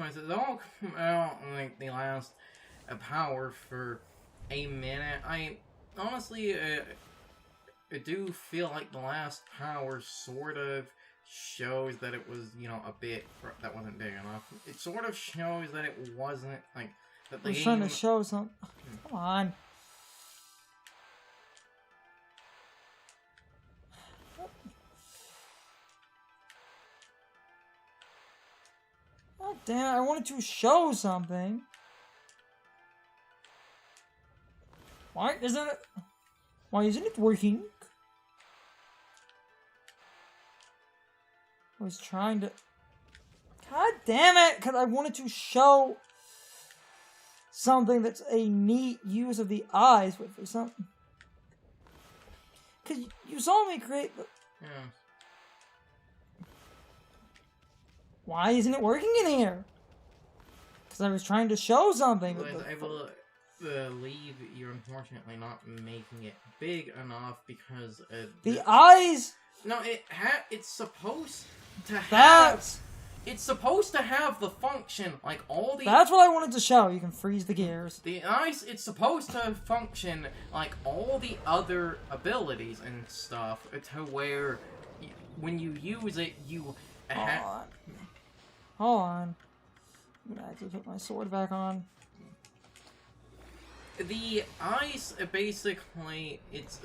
it all come out like the last power for a minute. I honestly I do feel like the last power sort of shows that it was, you know, a bit that wasn't big enough. It sort of shows that it wasn't like that the I was game... trying to show something. Come on. God damn it, I wanted to show something. Why isn't it working? I was trying to... God damn it! Because I wanted to show something that's a neat use of the eyes with or something. Because you saw me create the... Yeah. Why isn't it working in here? Because I was trying to show something. I believe you're unfortunately not making it big enough because... the eyes... No, it's supposed to have... That's... It's supposed to have the function, like all the... That's what I wanted to show. You can freeze the gears. The eyes, it's supposed to function like all the other abilities and stuff, to where when you use it, you... Hold on. I'm gonna actually put my sword back on. The eyes, basically, it's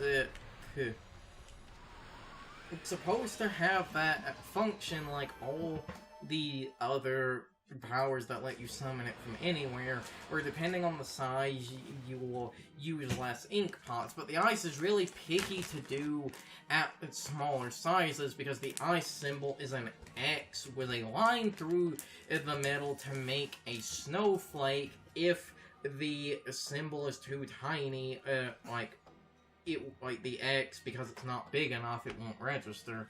supposed to have that function like all the other powers that let you summon it from anywhere, or depending on the size, you will use less ink pots, but the ice is really picky to do at smaller sizes because the ice symbol is an X with a line through the middle to make a snowflake. If the symbol is too tiny, like the X, because it's not big enough, it won't register.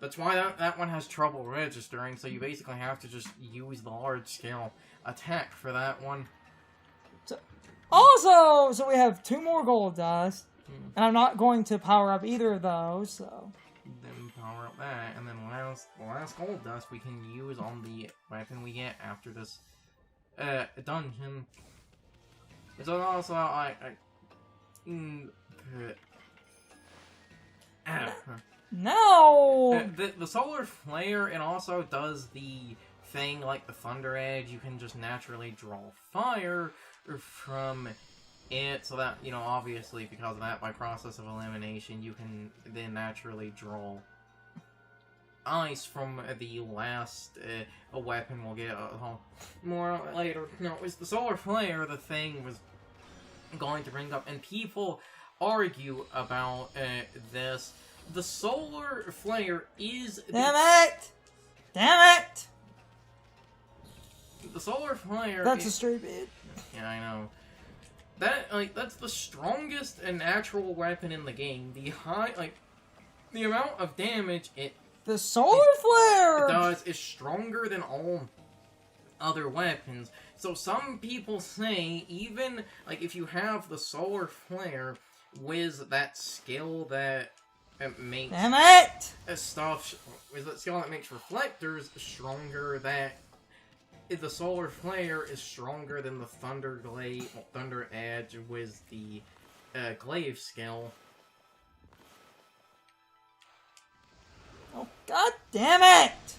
That's why that one has trouble registering, so you basically have to just use the large-scale attack for that one. So we have 2 more gold dust, and I'm not going to power up either of those, so... Then power up that, and then the last gold dust we can use on the weapon we get after this dungeon. So also, No! The solar flare, it also does the thing like the Thunder Edge. You can just naturally draw fire from it, so that, you know, obviously because of that, by process of elimination, you can then naturally draw ice from the last a weapon we'll get more later. No, it was the solar flare, the thing was going to bring up, and people argue about this. The solar flare is... Damn it! Damn it! The solar flare... That's a stray bit. Yeah, I know. That's the strongest and natural weapon in the game. The amount of damage The solar flare does is stronger than all other weapons. So some people say, even, like, if you have the solar flare with that skill that makes... Damn it! Stuff, with that skill that makes reflectors stronger, that the solar flare is stronger than the Thunder Edge with the glaive skill. Oh, god damn it!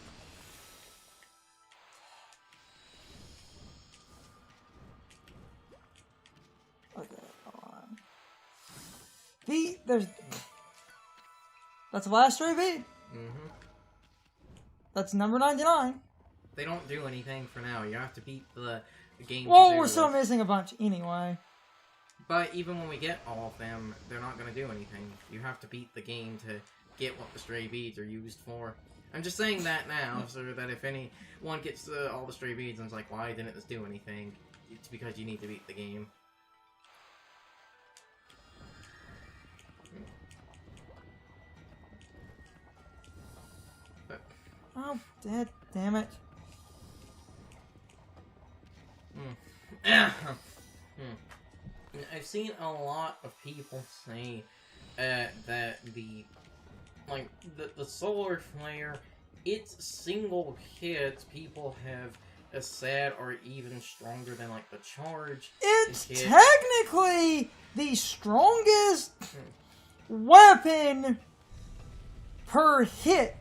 Okay, hold on. There's... That's the last stray beat. Mm-hmm. That's number 99. They don't do anything for now. You have to beat the game. Well, we're still missing a bunch anyway. But even when we get all of them, they're not going to do anything. You have to beat the game to get what the stray beads are used for. I'm just saying that now, so that if anyone gets all the stray beads and is like, why didn't this do anything? It's because you need to beat the game. Oh, damn it. I've seen a lot of people say that the solar flare, its single hits, people have a set are even stronger than like the charge. It's hit. technically the strongest weapon per hit.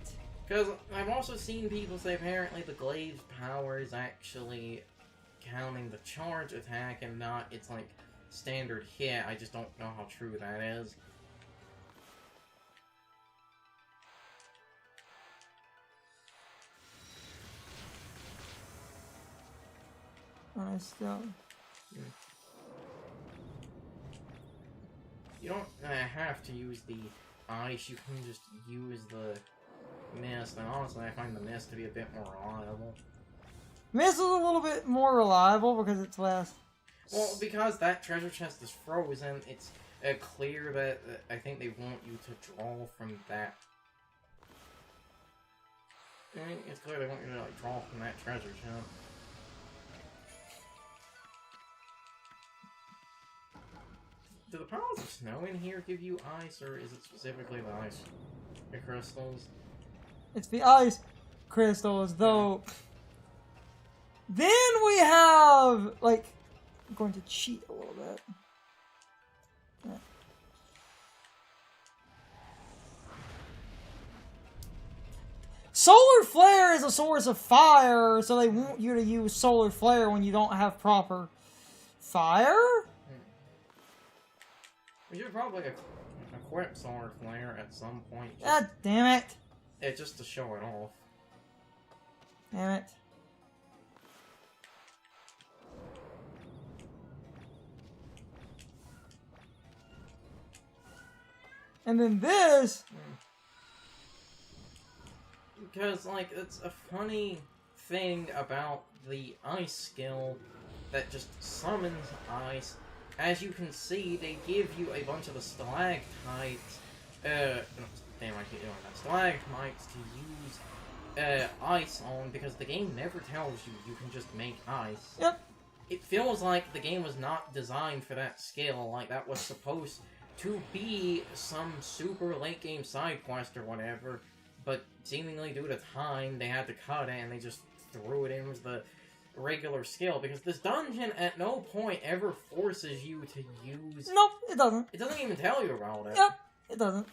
Because I've also seen people say apparently the glaive's power is actually counting the charge attack and not its like standard hit. I just don't know how true that is. I still. You don't have to use the ice, you can just use the mist, and honestly I find the mist to be a bit more reliable. Mist is a little bit more reliable because it's less. Well, because that treasure chest is frozen, it's clear that I think they want you to draw from that. I mean, it's clear they want you to like draw from that treasure chest. Do the piles of snow in here give you ice, or is it specifically the ice? The crystals? It's the ice crystals, though. Then we have, like, I'm going to cheat a little bit. Yeah. Solar flare is a source of fire, so they want you to use solar flare when you don't have proper fire? We should probably equip solar flare at some point. God damn it. Yeah, just to show it off. Damn it. And then this... Because, like, it's a funny thing about the ice skill that just summons ice. As you can see, they give you a bunch of the stalactites, damn, I keep doing that, stalagmites to use, ice on, because the game never tells you you can just make ice. Yep. It feels like the game was not designed for that skill, like that was supposed to be some super late game side quest or whatever, but seemingly due to time, they had to cut it and they just threw it in as the regular skill, because this dungeon at no point ever forces you to use... Nope, it doesn't. It doesn't even tell you about it. Yep, it doesn't.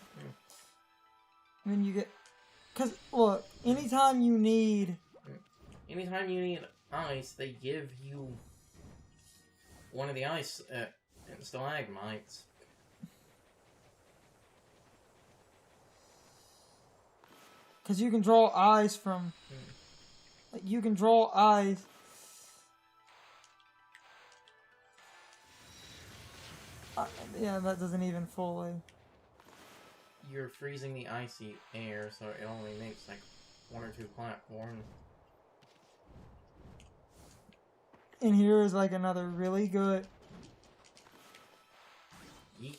I mean, you get... Because, look, anytime you need ice, they give you one of the ice stalagmites. Because you can draw ice from... Like, you can draw ice... yeah, that doesn't even fully... You're freezing the icy air, so it only makes, like, 1 or 2 platforms. And here is, like, another really good... Yeet.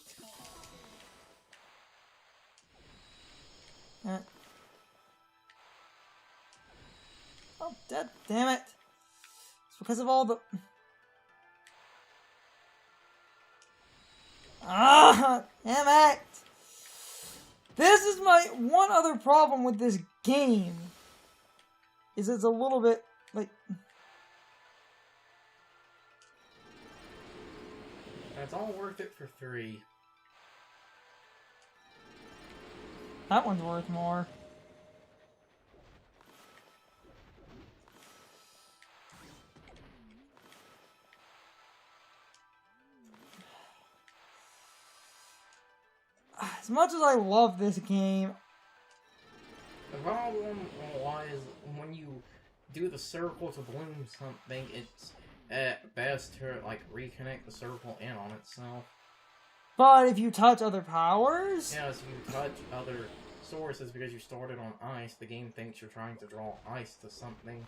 Oh, damn it! It's because of all the... Ah, damn it! This is my one other problem with this game. Is it's a little bit, like... That's all worth it for 3. That one's worth more. As much as I love this game... The problem was, when you do the circle to bloom something, it's best to, like, reconnect the circle in on itself. But if you touch other powers... Yeah, so you touch other sources because you started on ice, the game thinks you're trying to draw ice to something.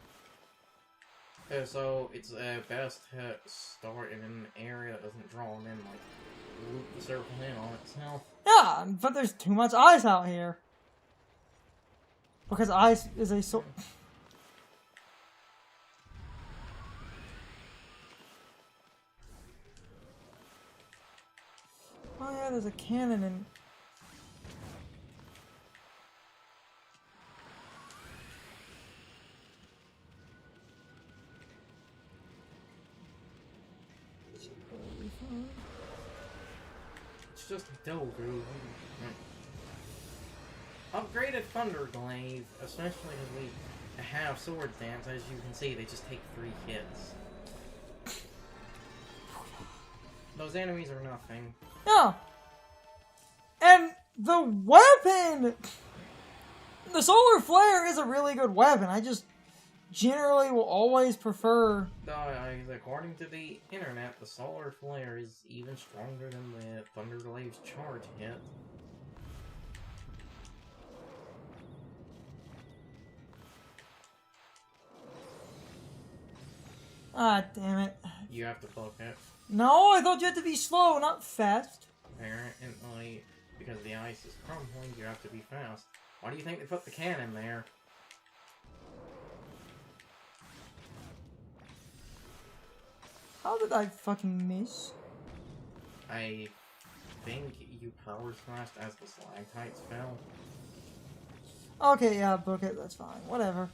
So it's best to start in an area that doesn't draw and then, like, loop the circle in on itself. Yeah, but there's too much ice out here. Because ice is a sort... Oh yeah, there's a cannon in... It's just Dogu. Upgraded Thunder Glaive, especially as we have Sword Dance, as you can see, they just take 3 hits. Those enemies are nothing. Yeah. And the weapon... The Solar Flare is a really good weapon. I just generally will always prefer... According to the internet, the Solar Flare is even stronger than the Thunder Glaive's charge hit. Ah, damn it. You have to book it. No, I thought you had to be slow, not fast. Apparently, because the ice is crumbling, you have to be fast. Why do you think they put the cannon there? How did I fucking miss? I think you power slashed as the stalactites fell. Okay, yeah, book it, that's fine. Whatever.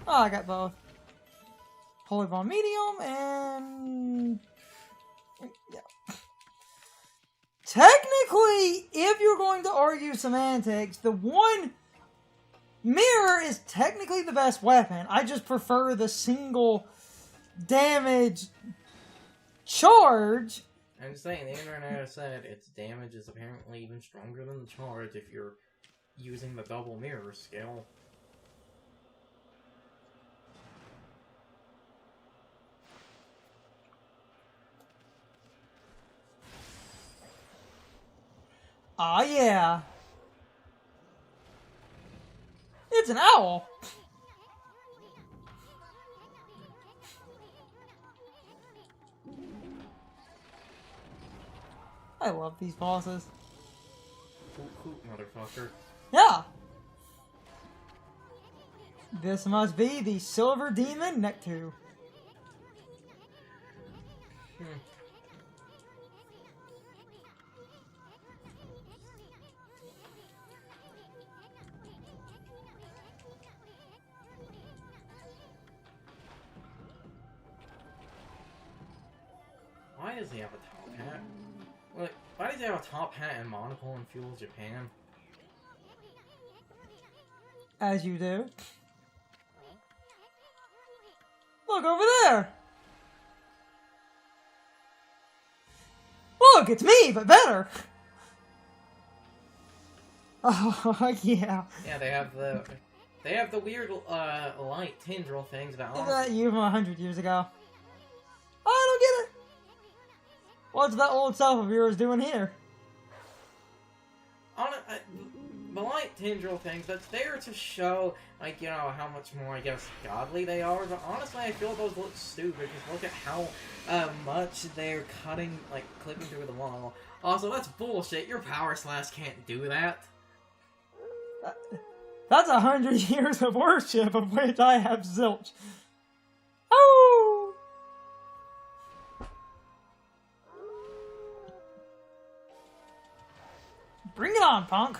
Oh, I got both. Holy Ball Medium and... yeah. Technically, if you're going to argue semantics, the one mirror is technically the best weapon. I just prefer the single damage charge. I'm just saying, the internet said its damage is apparently even stronger than the charge if you're using the double mirror skill. Ah, yeah. It's an owl. I love these bosses. Hoot, motherfucker. Yeah. This must be the Silver Demon Nectu. Why does he have a top hat? Wait, why does he have a top hat and monocle in Fuel Japan? As you do. Look over there! Look, it's me, but better! Oh, yeah. Yeah, they have the weird, light tendril things that Is honestly... that you from 100 years ago? I don't get it! What's that old self of yours doing here? The light tendril things, that's there to show, like, you know, how much more, I guess, godly they are, but honestly, I feel those look stupid, because look at how much they're cutting, like, clipping through the wall. Also, that's bullshit, your power slash can't do that. That's 100 years of worship, of which I have zilch. Oh! Bring it on, punk!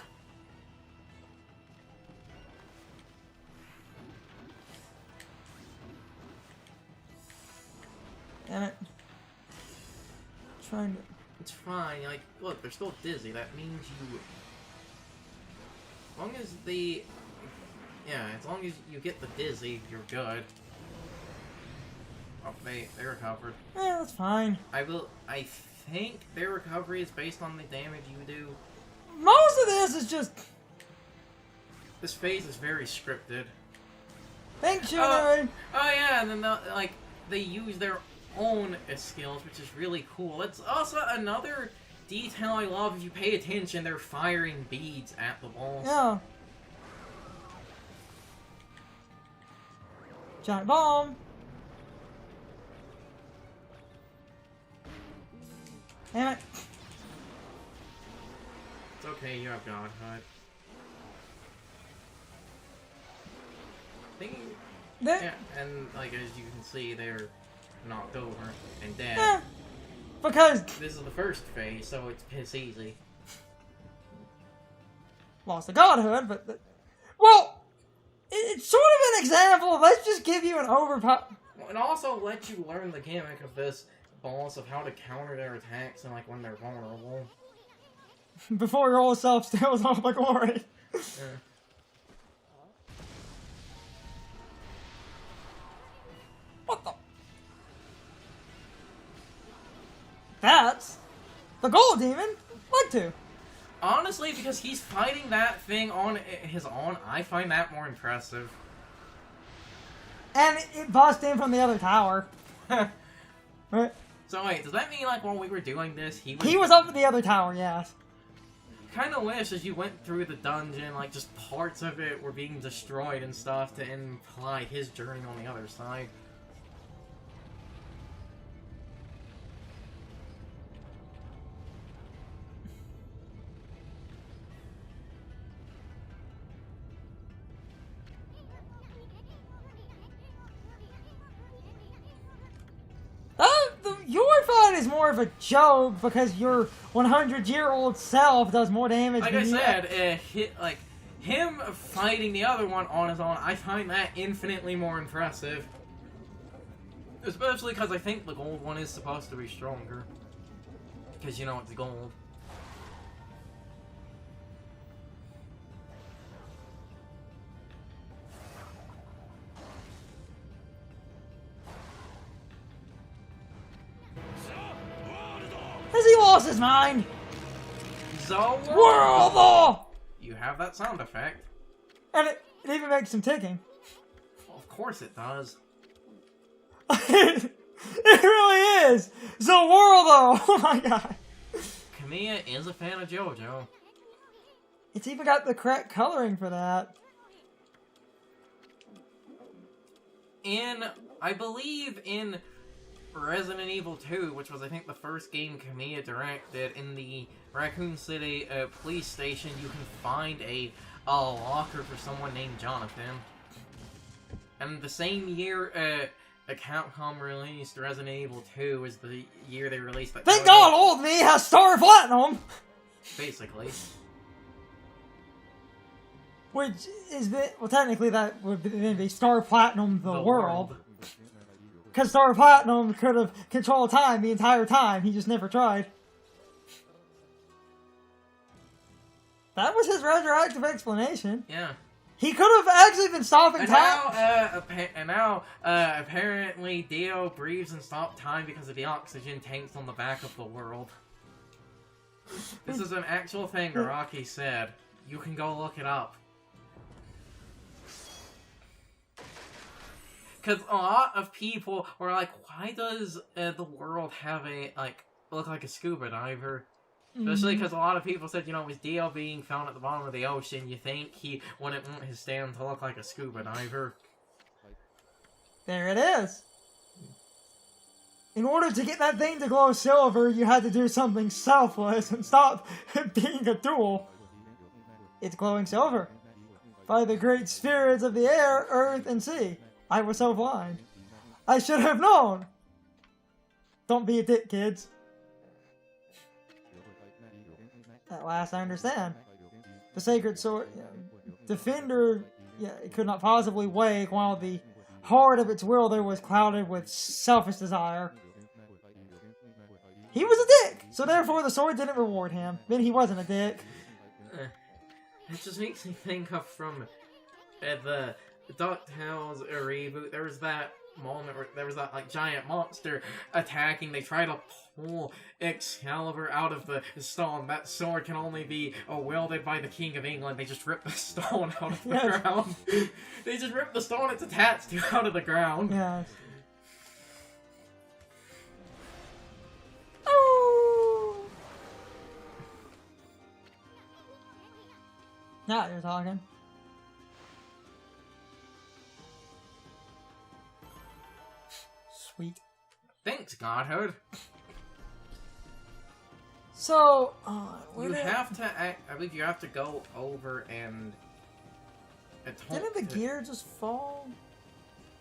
Damn it. Trying to... It's fine, like, look, they're still dizzy, that means you... As long as the... Yeah, as long as you get the dizzy, you're good. Oh, they recovered. Yeah, that's fine. I think their recovery is based on the damage you do. Most of this is just... This phase is very scripted. Thanks, Shiranui! Oh yeah, and then they use their own skills, which is really cool. It's also another detail I love. If you pay attention, they're firing beads at the boss. Yeah. Giant bomb! Damn it. It's okay, you have Godhood. Yeah, and like as you can see, they're knocked over and dead. Eh, because this is the first phase, so it's piss easy. Lost the godhood, but well, it's sort of an example. Let's just give you an overpower. And also let you learn the gimmick of this boss of how to counter their attacks and like when they're vulnerable. Before your whole self steals all the glory. Yeah. What the? That's the gold demon. What to? Honestly, because he's fighting that thing on his own, I find that more impressive. And it bust in from the other tower. Right? So wait, does that mean like while we were doing this, he was up at the other tower, yes. Kind of wish as you went through the dungeon, like just parts of it were being destroyed and stuff to imply his journey on the other side. Your fight is more of a joke because your 100-year-old self does more damage Like than I said, him fighting the other one on his own, I find that infinitely more impressive. Especially because I think the gold one is supposed to be stronger. Because, you know, it's gold. Has he lost his mind? World! You have that sound effect. And it even makes him ticking. Well, of course it does. It really is! Zoroardo! Oh my god. Kamiya is a fan of JoJo. It's even got the correct coloring for that. I believe in Resident Evil 2, which was I think the first game Kamiya directed, in the Raccoon City police station, you can find a locker for someone named Jonathan. And the same year Capcom released Resident Evil 2 is the year they released that. Thank God old me has Star Platinum! Basically. Which is well, technically that would then be Star Platinum the world. Because Star Platinum could have controlled time the entire time, he just never tried. That was his retroactive explanation. Yeah. He could have actually been stopping time. Now, apparently Dio breathes and stops time because of the oxygen tanks on the back of the world. This is an actual thing Araki said. You can go look it up. Because a lot of people were like, why does the world have look like a scuba diver? Especially because a lot of people said, you know, with Dio being found at the bottom of the ocean, you think he wouldn't want his stand to look like a scuba diver. There it is. In order to get that thing to glow silver, you had to do something selfless and stop being a tool. It's glowing silver. By the great spirits of the air, earth, and sea. I was so blind. I should have known. Don't be a dick, kids. At last I understand. The sacred sword, defender, it could not possibly wake while the heart of its will there was clouded with selfish desire. He was a dick, so therefore the sword didn't reward him. Then he wasn't a dick. It just makes me think of from the DuckTales reboot. There was that moment where there was that giant monster attacking. They try to pull Excalibur out of the stone. That sword can only be wielded by the King of England. They just rip the stone out of the ground. They just rip the stone it's attached to out of the ground. Yes. Oh. Now you're talking. Sweet. Thanks, Godhood. So, you have to I believe you have to go over and didn't the gear just fall?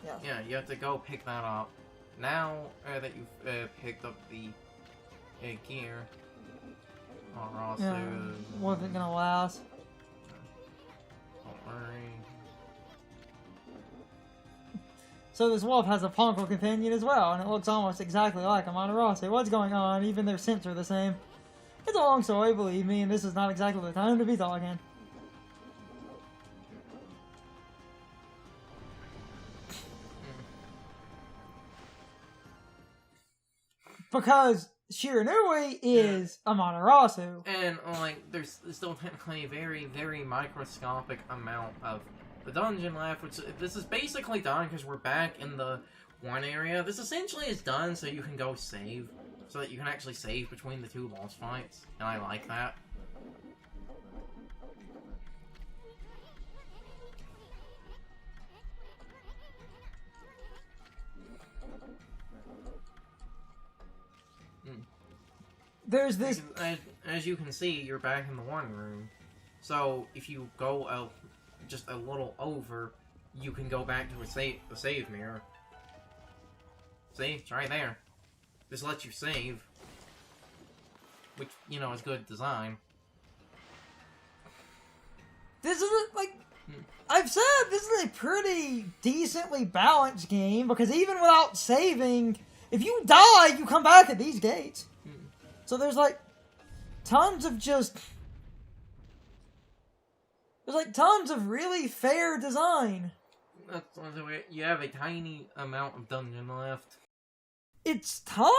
Yeah. Yeah, you have to go pick that up. Now that you've picked up the gear, wasn't gonna last. Don't worry. So this wolf has a Ponko companion as well, and it looks almost exactly like Amaterasu. What's going on? Even their scents are the same. It's a long story, believe me, and this is not exactly the time to be talking. Because Shiranui is Amaterasu. And, like, there's still technically a very, very microscopic amount of the dungeon left, which this is basically done because we're back in the one area. This essentially is done so you can go save. So that you can actually save between the two boss fights. And I like that. There's this... As you can see, you're back in the one room. So, if you go just a little over, you can go back to a save mirror. See? It's right there. This lets you save. Which, you know, is good design. This is like... I've said this is a pretty decently balanced game, because even without saving, if you die, you come back at these gates. So there's like tons of just... There's like tons of really fair design. You have a tiny amount of dungeon left. It's time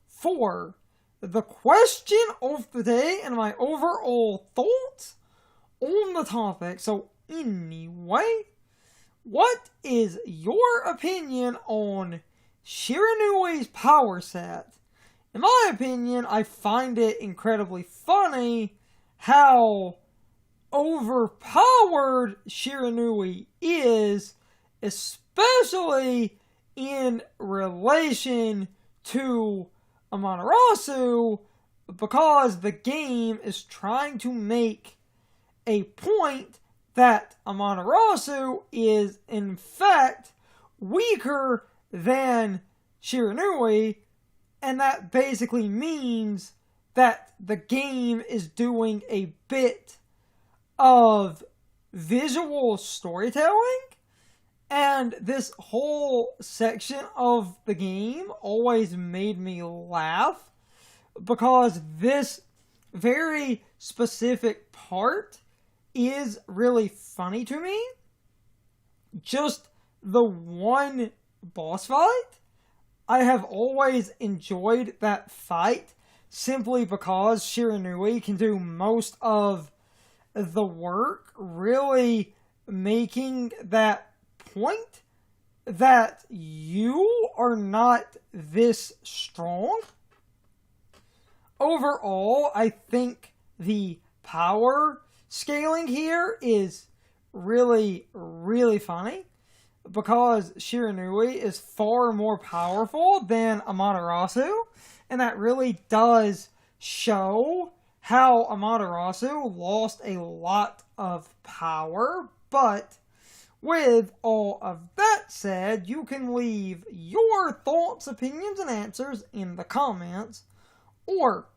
for the question of the day and my overall thoughts on the topic. So anyway, what is your opinion on Shiranui's power set? In my opinion, I find it incredibly funny how overpowered Shiranui is, especially in relation to Amaterasu, because the game is trying to make a point that Amaterasu is, in fact, weaker than Shiranui, and that basically means that the game is doing a bit of visual storytelling, and this whole section of the game always made me laugh, because this very specific part is really funny to me. Just the one boss fight, I have always enjoyed that fight simply because Shiranui can do most of the work, really making that point that you are not this strong. Overall, I think the power scaling here is really, really funny, because Shiranui is far more powerful than Amaterasu, and that really does show how Amaterasu lost a lot of power. But with all of that said, you can leave your thoughts, opinions, and answers in the comments, or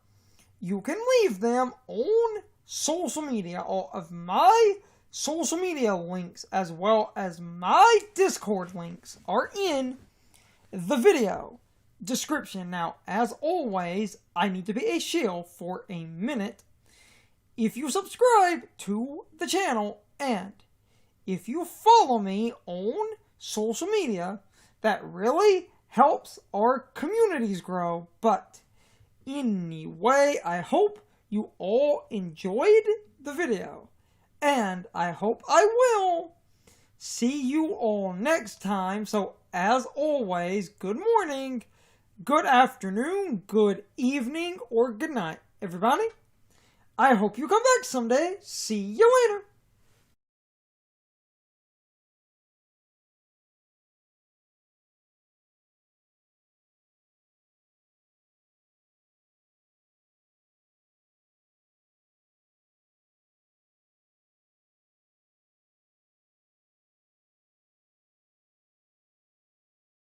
you can leave them on social media. All of my social media links, as well as my Discord links, are in the video description. Now, as always, I need to be a shill for a minute. If you subscribe to the channel, and if you follow me on social media, that really helps our communities grow. But anyway, I hope you all enjoyed the video, and I hope I will see you all next time. So, as always, good morning, good afternoon, good evening, or good night, everybody. I hope you come back someday. See you later.